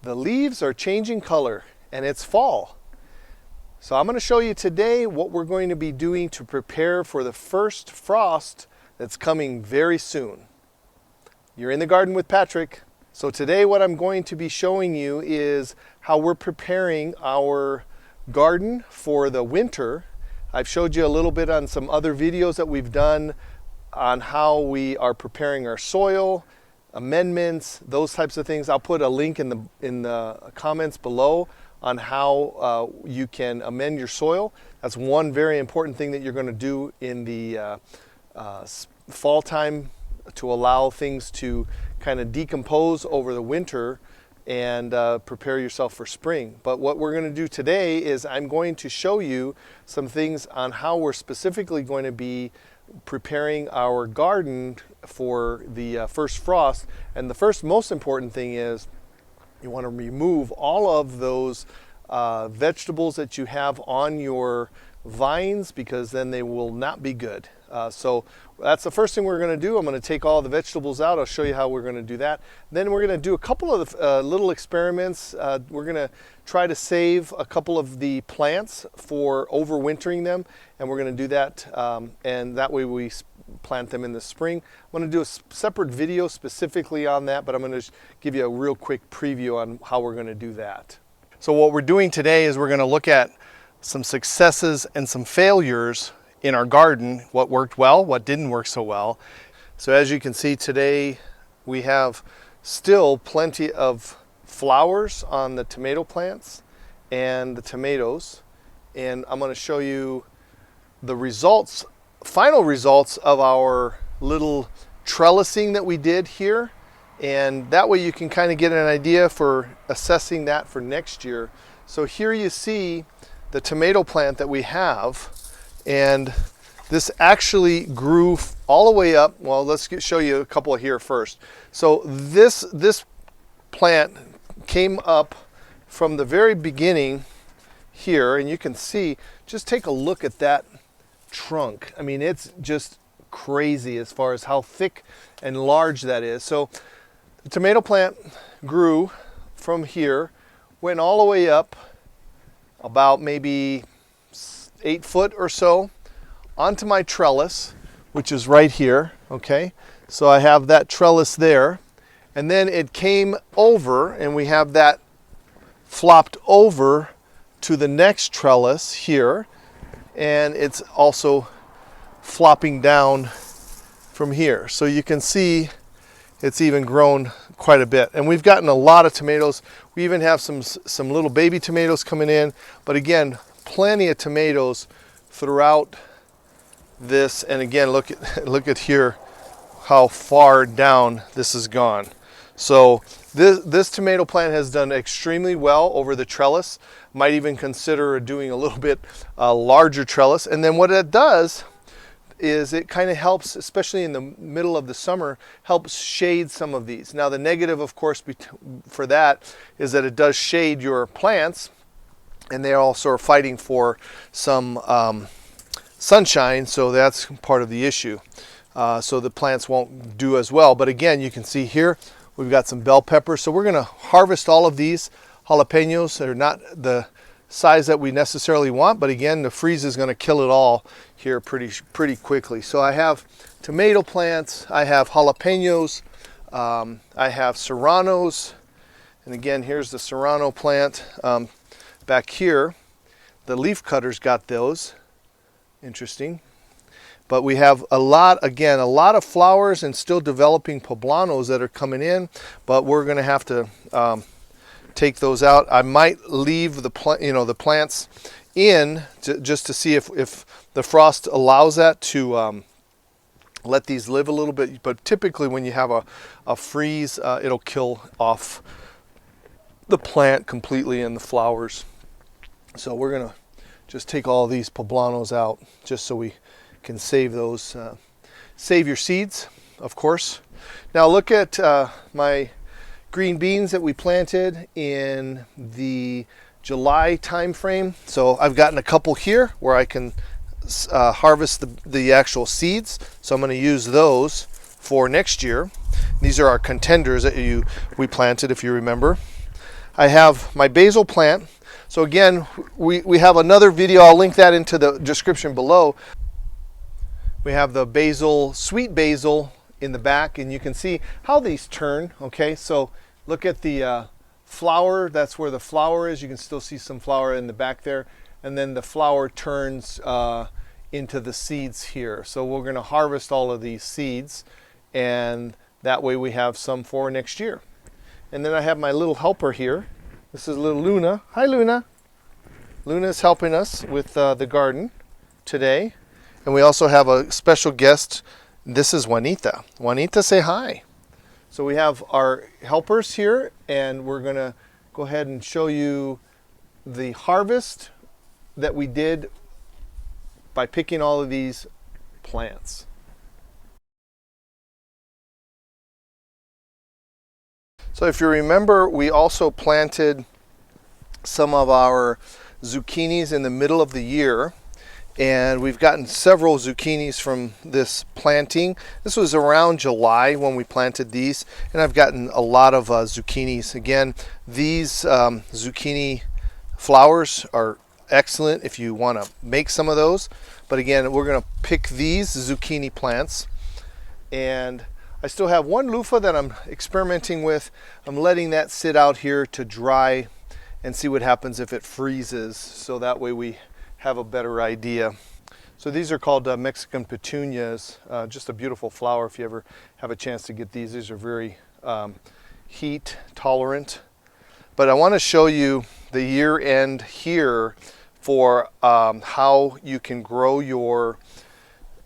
The leaves are changing color and it's fall. So I'm going to show you today what we're going to be doing to prepare for the first frost that's coming very soon. You're in the garden with Patrick. So today what I'm going to be showing you is how we're preparing our garden for the winter. I've showed you a little bit on some other videos that we've done on how we are preparing our soil, amendments, those types of things. I'll put a link in the comments below on how you can amend your soil. That's one very important thing that you're going to do in the fall time to allow things to kind of decompose over the winter and prepare yourself for spring. But what we're going to do today is I'm going to show you some things on how we're specifically going to be preparing our garden for the first frost. And the first most important thing is you want to remove all of those vegetables that you have on your vines, because then they will not be good. So that's the first thing we're going to do. I'm going to take all the vegetables out. I'll show you how we're going to do that. Then we're going to do a couple of little experiments. We're going to try to save a couple of the plants for overwintering them, and we're going to do that, and that way we plant them in the spring. I'm going to do a separate video specifically on that, but I'm going to give you a real quick preview on how we're going to do that. So what we're doing today is we're going to look at some successes and some failures in our garden, what worked well, what didn't work so well. So as you can see today, we have still plenty of flowers on the tomato plants and the tomatoes, and I'm going to show you the results, final results of our little trellising that we did here, and that way you can kind of get an idea for assessing that for next year. So here you see the tomato plant that we have, and this actually grew all the way up. Well, let's show you a couple here first. So this plant came up from the very beginning here, and you can see, just take a look at that trunk. I mean, it's just crazy as far as how thick and large that is. So the tomato plant grew from here, went all the way up about maybe 8 foot or so onto my trellis, which is right here. Okay, so I have that trellis there, and then it came over, and we have that flopped over to the next trellis here, and it's also flopping down from here. So you can see it's even grown quite a bit, and we've gotten a lot of tomatoes. We even have some little baby tomatoes coming in, but again, plenty of tomatoes throughout this. And again, look at here how far down this has gone. So this tomato plant has done extremely well over the trellis. Might even consider doing a little bit larger trellis. And then what it does is it kind of helps, especially in the middle of the summer, helps shade some of these. Now the negative, of course, for that is that it does shade your plants, and they also are fighting for some sunshine, so that's part of the issue. So the plants won't do as well. But again, you can see here we've got some bell peppers. So we're going to harvest all of these jalapenos. They're not the size that we necessarily want, but again, the freeze is going to kill it all here pretty quickly. So I have tomato plants, I have jalapenos, I have serranos, and again, here's the serrano plant. Back here, the leaf cutters got those. Interesting. But we have a lot of flowers and still developing poblanos that are coming in, but we're going to have to take those out. I might leave the plants in just to see if the frost allows that to let these live a little bit. But typically when you have a freeze, it'll kill off the plant completely and the flowers. So we're going to just take all these poblanos out just so we can save those. Save your seeds, of course. Now look at my green beans that we planted in the July time frame. So I've gotten a couple here where I can harvest the actual seeds. So I'm going to use those for next year. These are our contenders that we planted, if you remember. I have my basil plant. So again, we have another video. I'll link that into the description below. We have the basil, sweet basil in the back, and you can see how these turn. Okay, so look at the flower. That's where the flower is. You can still see some flower in the back there. And then the flower turns into the seeds here. So we're going to harvest all of these seeds, and that way we have some for next year. And then I have my little helper here. This is little Luna. Hi, Luna. Luna is helping us with the garden today. And we also have a special guest. This is Juanita. Juanita, say hi. So we have our helpers here, and we're going to go ahead and show you the harvest that we did by picking all of these plants. So if you remember, we also planted some of our zucchinis in the middle of the year, and we've gotten several zucchinis from this planting. This was around July when we planted these, and I've gotten a lot of zucchinis. Again, these zucchini flowers are excellent if you want to make some of those. But again, we're going to pick these zucchini plants, and I still have one loofah that I'm experimenting with. I'm letting that sit out here to dry and see what happens if it freezes, so that way we have a better idea. So these are called Mexican petunias, just a beautiful flower. If you ever have a chance to get these are very heat tolerant. But I want to show you the year end here for how you can grow your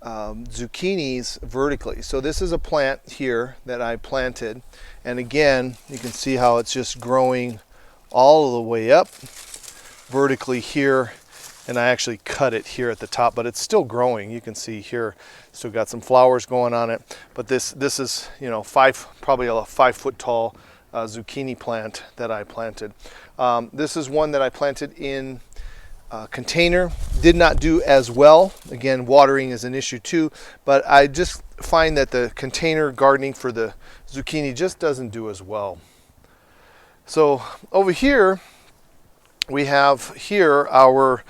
zucchinis vertically. So this is a plant here that I planted, and again you can see how it's just growing all the way up vertically here, and I actually cut it here at the top, but it's still growing. You can see here still got some flowers going on it, but this is, you know, probably a 5 foot tall zucchini plant that I planted. This is one that I planted in container. Did not do as well. Again, watering is an issue too, but I just find that the container gardening for the zucchini just doesn't do as well. So over here we have here our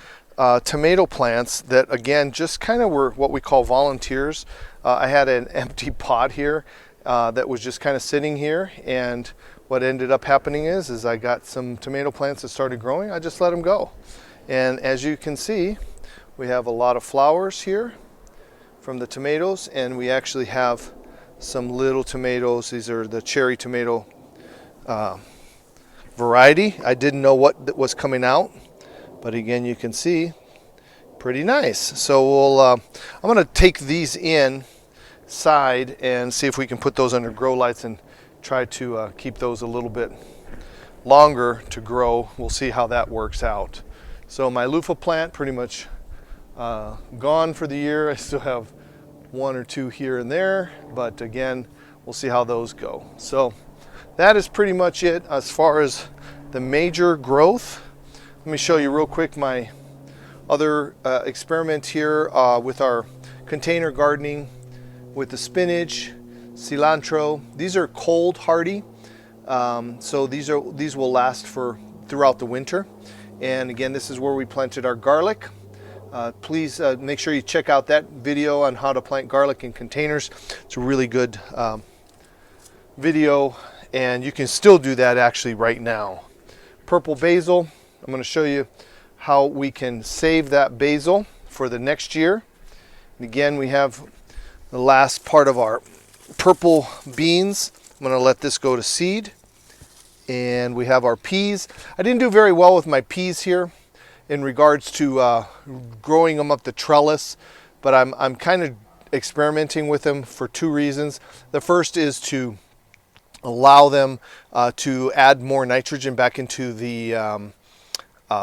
tomato plants that again just kind of were what we call volunteers. I had an empty pot here that was just kind of sitting here, and what ended up happening is I got some tomato plants that started growing. I just let them go. And as you can see, we have a lot of flowers here from the tomatoes, and we actually have some little tomatoes. These are the cherry tomato variety. I didn't know what was coming out, but again, you can see pretty nice. So I'm going to take these inside and see if we can put those under grow lights and try to keep those a little bit longer to grow. We'll see how that works out. So my loofah plant pretty much gone for the year. I still have 1 or 2 here and there, but again, we'll see how those go. So that is pretty much it as far as the major growth. Let me show you real quick my other experiment here with our container gardening with the spinach, cilantro. These are cold hardy, so these will last for throughout the winter. And again, this is where we planted our garlic. Please make sure you check out that video on how to plant garlic in containers. It's a really good video, and you can still do that actually right now. Purple basil, I'm going to show you how we can save that basil for the next year. And again, we have the last part of our purple beans. I'm going to let this go to seed. And we have our peas. I didn't do very well with my peas here in regards to growing them up the trellis, but I'm kind of experimenting with them for 2 reasons. The first is to allow them to add more nitrogen back into the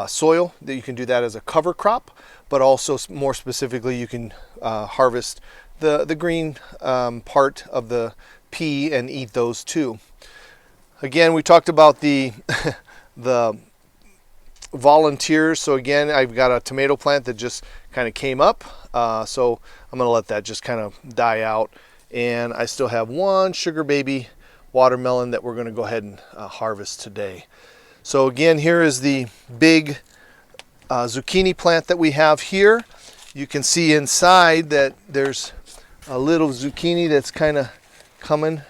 soil. That you can do that as a cover crop, but also more specifically you can harvest the green part of the pea and eat those too. Again, we talked about the the volunteers. So again, I've got a tomato plant that just kind of came up. So I'm going to let that just kind of die out. And I still have 1 sugar baby watermelon that we're going to go ahead and harvest today. So again, here is the big zucchini plant that we have here. You can see inside that there's a little zucchini that's kind of coming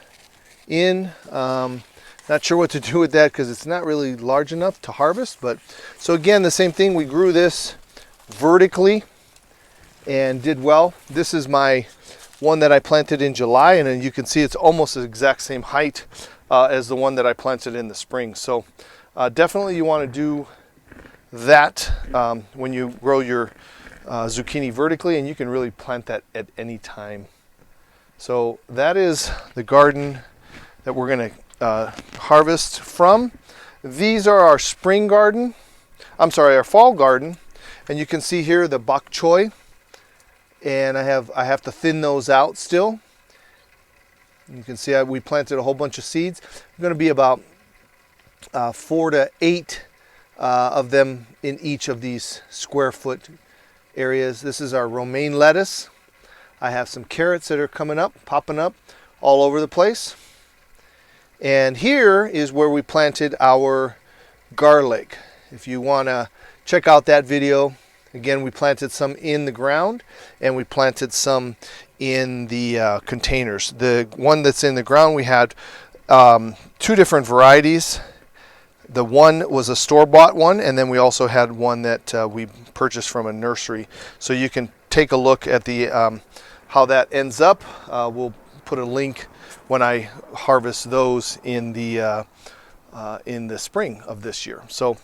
in. Not sure what to do with that because it's not really large enough to harvest. But so again, the same thing. We grew this vertically and did well. This is my one that I planted in July, and then you can see it's almost the exact same height as the one that I planted in the spring. So definitely you want to do that when you grow your zucchini vertically, and you can really plant that at any time. So that is the garden that we're going to harvest from. These are our spring garden. I'm sorry, our fall garden. And you can see here the bok choy. And I have to thin those out still. You can see we planted a whole bunch of seeds. There's going to be about 4 to 8 of them in each of these square foot areas. This is our romaine lettuce. I have some carrots that are coming up, popping up all over the place. And here is where we planted our garlic. If you want to check out that video, again, we planted some in the ground and we planted some in the containers. The one that's in the ground, we had 2 different varieties. The one was a store-bought one, and then we also had one that we purchased from a nursery. So you can take a look at the how that ends up. We'll put a link when I harvest those in the spring of this year. So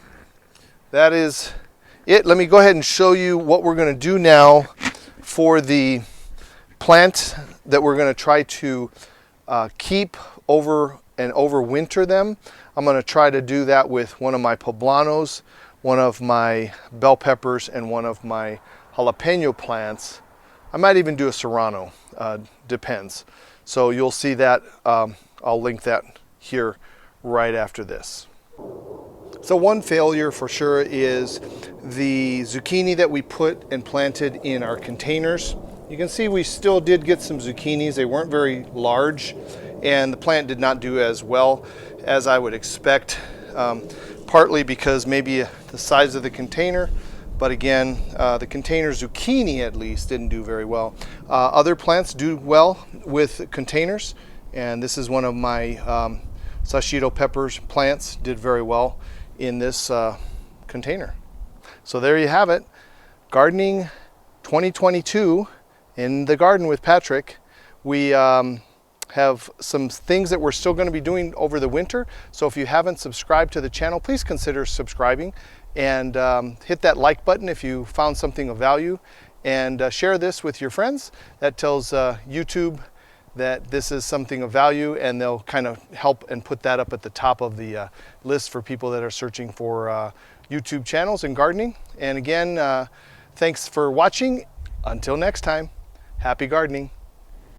that is it. Let me go ahead and show you what we're going to do now for the plant that we're going to try to keep over and overwinter them. I'm going to try to do that with one of my poblanos, one of my bell peppers, and one of my jalapeno plants. I might even do a serrano, depends. So you'll see that. I'll link that here right after this. So one failure for sure is the zucchini that we put and planted in our containers. You can see we still did get some zucchinis. They weren't very large, and the plant did not do as well as I would expect, partly because maybe the size of the container, but again, the container zucchini at least didn't do very well. Other plants do well with containers, and this is one of my sashito peppers plants, did very well in this container. So there you have it, gardening 2022 in the garden with Patrick. We have some things that we're still going to be doing over the winter. So if you haven't subscribed to the channel, please consider subscribing and hit that like button if you found something of value, and share this with your friends. That tells YouTube that this is something of value, and they'll kind of help and put that up at the top of the list for people that are searching for YouTube channels and gardening. And again, thanks for watching. Until next time, happy gardening.